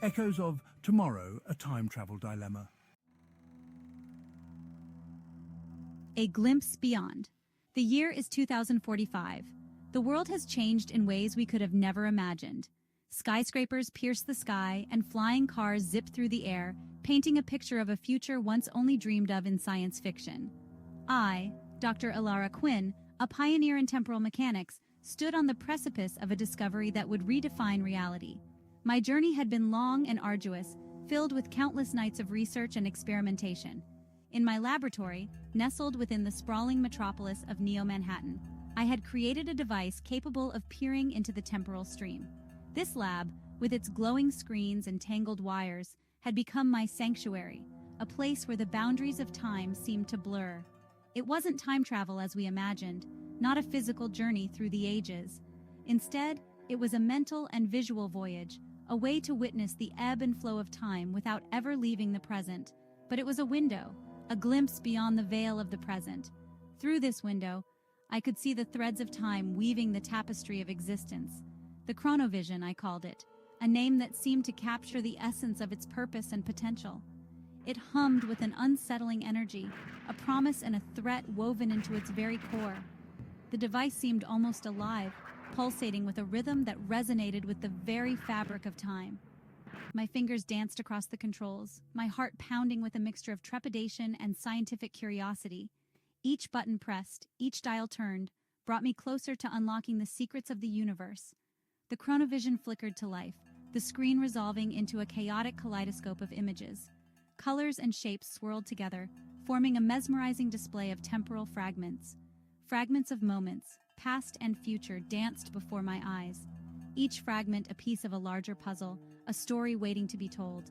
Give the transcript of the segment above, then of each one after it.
Echoes of Tomorrow, a Time Travel Dilemma. A glimpse beyond. The year is 2045. The world has changed in ways we could have never imagined. Skyscrapers pierce the sky and flying cars zip through the air, painting a picture of a future once only dreamed of in science fiction. I, Dr. Ilara Quinn, a pioneer in temporal mechanics, stood on the precipice of a discovery that would redefine reality. My journey had been long and arduous, filled with countless nights of research and experimentation. In my laboratory, nestled within the sprawling metropolis of Neo-Manhattan, I had created a device capable of peering into the temporal stream. This lab, with its glowing screens and tangled wires, had become my sanctuary, a place where the boundaries of time seemed to blur. It wasn't time travel as we imagined, not a physical journey through the ages. Instead, it was a mental and visual voyage, a way to witness the ebb and flow of time without ever leaving the present. But it was a window, a glimpse beyond the veil of the present. Through this window, I could see the threads of time weaving the tapestry of existence. The chronovision, I called it, a name that seemed to capture the essence of its purpose and potential. It hummed with an unsettling energy, a promise and a threat woven into its very core. The device seemed almost alive, pulsating with a rhythm that resonated with the very fabric of time. My fingers danced across the controls, my heart pounding with a mixture of trepidation and scientific curiosity. Each button pressed, each dial turned, brought me closer to unlocking the secrets of the universe. The chronovision flickered to life, the screen resolving into a chaotic kaleidoscope of images. Colors and shapes swirled together, forming a mesmerizing display of temporal fragments. Fragments of moments, past and future, danced before my eyes. Each fragment a piece of a larger puzzle, a story waiting to be told.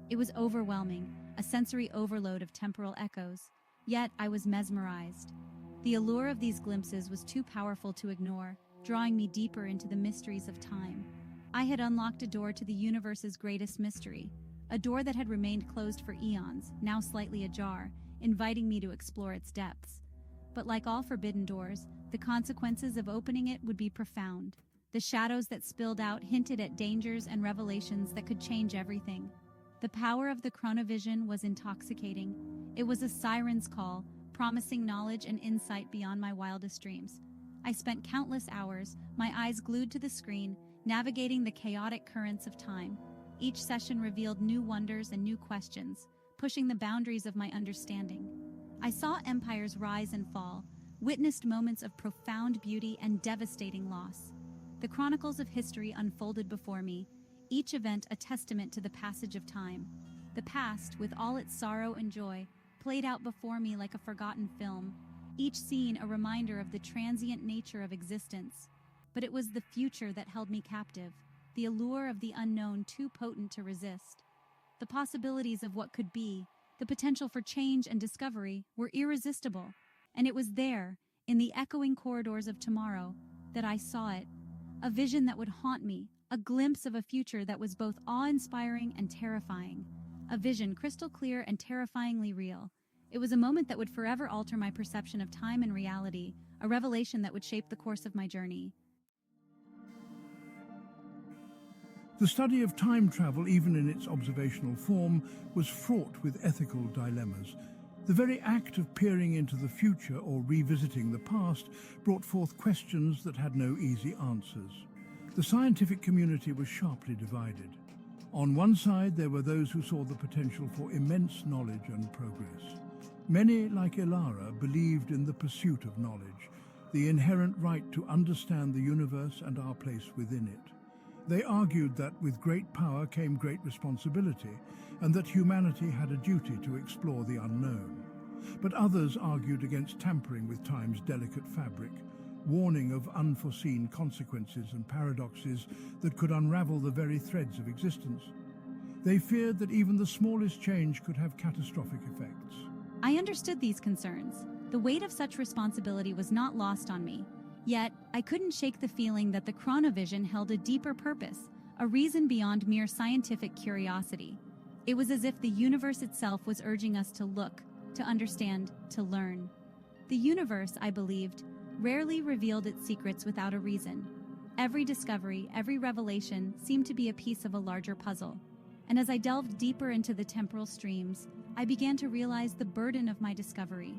It was overwhelming, a sensory overload of temporal echoes. Yet I was mesmerized. The allure of these glimpses was too powerful to ignore, drawing me deeper into the mysteries of time. I had unlocked a door to the universe's greatest mystery, a door that had remained closed for eons, now slightly ajar, inviting me to explore its depths. But like all forbidden doors, the consequences of opening it would be profound. The shadows that spilled out hinted at dangers and revelations that could change everything. The power of the chronovision was intoxicating. It was a siren's call, promising knowledge and insight beyond my wildest dreams. I spent countless hours, my eyes glued to the screen, navigating the chaotic currents of time. Each session revealed new wonders and new questions, pushing the boundaries of my understanding. I saw empires rise and fall, witnessed moments of profound beauty and devastating loss. The chronicles of history unfolded before me, each event a testament to the passage of time. The past, with all its sorrow and joy, played out before me like a forgotten film, each scene a reminder of the transient nature of existence. But it was the future that held me captive, the allure of the unknown too potent to resist. The possibilities of what could be, the potential for change and discovery, were irresistible, and it was there, in the echoing corridors of tomorrow, that I saw it. A vision that would haunt me, a glimpse of a future that was both awe-inspiring and terrifying. A vision crystal clear and terrifyingly real. It was a moment that would forever alter my perception of time and reality, a revelation that would shape the course of my journey. The study of time travel, even in its observational form, was fraught with ethical dilemmas. The very act of peering into the future or revisiting the past brought forth questions that had no easy answers. The scientific community was sharply divided. On one side, there were those who saw the potential for immense knowledge and progress. Many, like Ilara, believed in the pursuit of knowledge, the inherent right to understand the universe and our place within it. They argued that with great power came great responsibility, and that humanity had a duty to explore the unknown. But others argued against tampering with time's delicate fabric, warning of unforeseen consequences and paradoxes that could unravel the very threads of existence. They feared that even the smallest change could have catastrophic effects. I understood these concerns. The weight of such responsibility was not lost on me. Yet, I couldn't shake the feeling that the chronovision held a deeper purpose, a reason beyond mere scientific curiosity. It was as if the universe itself was urging us to look, to understand, to learn. The universe, I believed, rarely revealed its secrets without a reason. Every discovery, every revelation seemed to be a piece of a larger puzzle. And as I delved deeper into the temporal streams, I began to realize the burden of my discovery.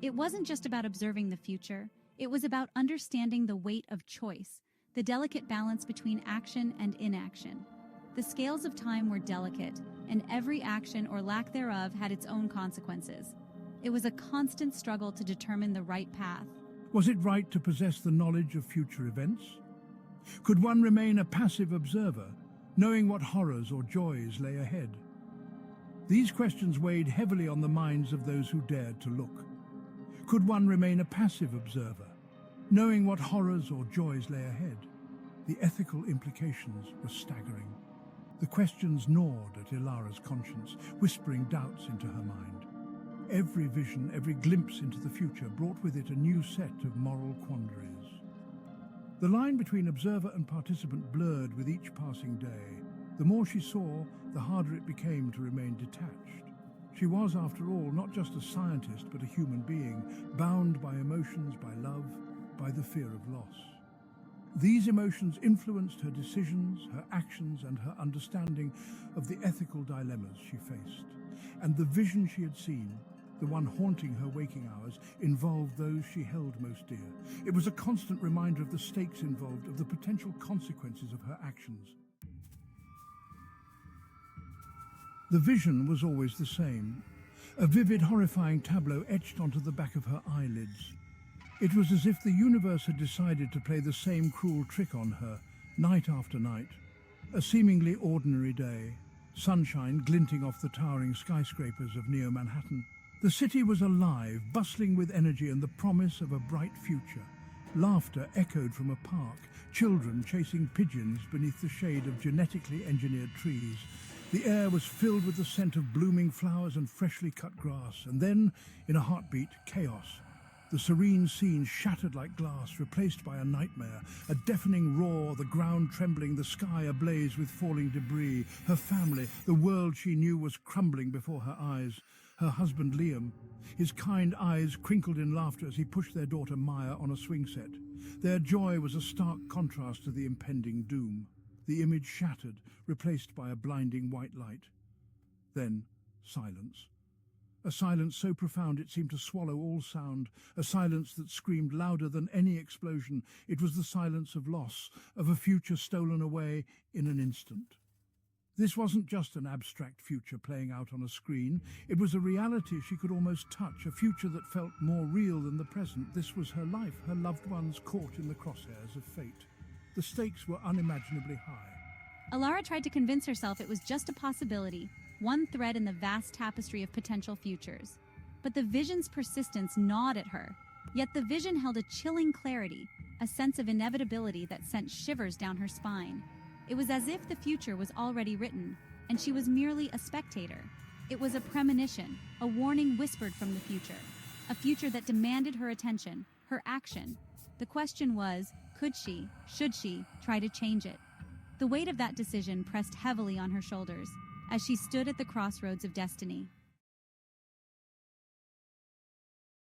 It wasn't just about observing the future, it was about understanding the weight of choice, the delicate balance between action and inaction. The scales of time were delicate, and every action or lack thereof had its own consequences. It was a constant struggle to determine the right path. Was it right to possess the knowledge of future events? Could one remain a passive observer, knowing what horrors or joys lay ahead? These questions weighed heavily on the minds of those who dared to look. Could one remain a passive observer, knowing what horrors or joys lay ahead? The ethical implications were staggering. The questions gnawed at Ilara's conscience, whispering doubts into her mind. Every vision, every glimpse into the future brought with it a new set of moral quandaries. The line between observer and participant blurred with each passing day. The more she saw, the harder it became to remain detached. She was, after all, not just a scientist, but a human being, bound by emotions, by love, by the fear of loss. These emotions influenced her decisions, her actions, and her understanding of the ethical dilemmas she faced. And the vision she had seen, the one haunting her waking hours, involved those she held most dear. It was a constant reminder of the stakes involved, of the potential consequences of her actions. The vision was always the same, a vivid, horrifying tableau etched onto the back of her eyelids. It was as if the universe had decided to play the same cruel trick on her, night after night. A seemingly ordinary day, sunshine glinting off the towering skyscrapers of Neo-Manhattan. The city was alive, bustling with energy and the promise of a bright future. Laughter echoed from a park, children chasing pigeons beneath the shade of genetically engineered trees. The air was filled with the scent of blooming flowers and freshly cut grass. And then, in a heartbeat, chaos. The serene scene shattered like glass, replaced by a nightmare. A deafening roar, the ground trembling, the sky ablaze with falling debris. Her family, the world she knew, was crumbling before her eyes. Her husband, Liam, his kind eyes crinkled in laughter as he pushed their daughter Maya on a swing set. Their joy was a stark contrast to the impending doom. The image shattered, replaced by a blinding white light. Then, silence. A silence so profound it seemed to swallow all sound, a silence that screamed louder than any explosion. It was the silence of loss, of a future stolen away in an instant. This wasn't just an abstract future playing out on a screen. It was a reality she could almost touch, a future that felt more real than the present. This was her life, her loved ones caught in the crosshairs of fate. The stakes were unimaginably high. Ilara tried to convince herself it was just a possibility, one thread in the vast tapestry of potential futures. But the vision's persistence gnawed at her. Yet the vision held a chilling clarity, a sense of inevitability that sent shivers down her spine. It was as if the future was already written, and she was merely a spectator. It was a premonition, a warning whispered from the future, a future that demanded her attention, her action. The question was, could she, should she, try to change it? The weight of that decision pressed heavily on her shoulders as she stood at the crossroads of destiny.